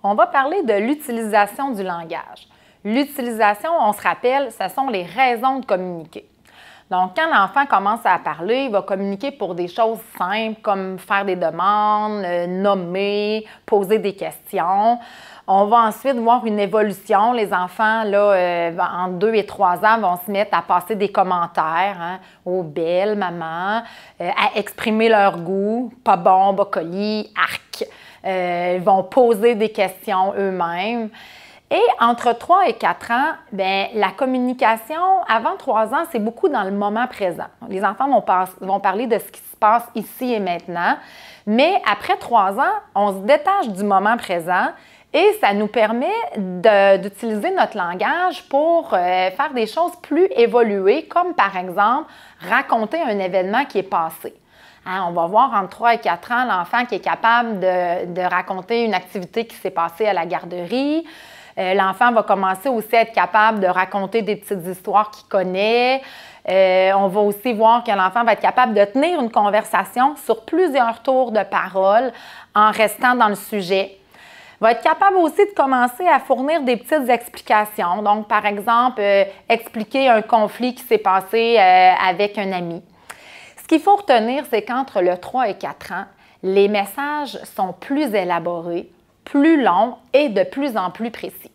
On va parler de l'utilisation du langage. L'utilisation, on se rappelle, ce sont les raisons de communiquer. Donc, quand l'enfant commence à parler, il va communiquer pour des choses simples comme faire des demandes, nommer, poser des questions. On va ensuite voir une évolution. Les enfants, là, entre 2 et 3 ans, vont se mettre à passer des commentaires, hein, oh, belle, maman, à exprimer leur goût, pas bon, brocoli, arc. Ils vont poser des questions eux-mêmes. Et entre 3 et 4 ans, bien, la communication, avant 3 ans, c'est beaucoup dans le moment présent. Les enfants vont parler de ce qui se passe ici et maintenant, mais après 3 ans, on se détache du moment présent et ça nous permet d'utiliser notre langage pour faire des choses plus évoluées, comme par exemple raconter un événement qui est passé. Hein, on va voir entre 3 et 4 ans l'enfant qui est capable de raconter une activité qui s'est passée à la garderie. L'enfant va commencer aussi à être capable de raconter des petites histoires qu'il connaît. On va aussi voir que l'enfant va être capable de tenir une conversation sur plusieurs tours de parole en restant dans le sujet. Il va être capable aussi de commencer à fournir des petites explications. Donc, par exemple, expliquer un conflit qui s'est passé avec un ami. Ce qu'il faut retenir, c'est qu'entre le 3 et 4 ans, les messages sont plus élaborés, plus longs et de plus en plus précis.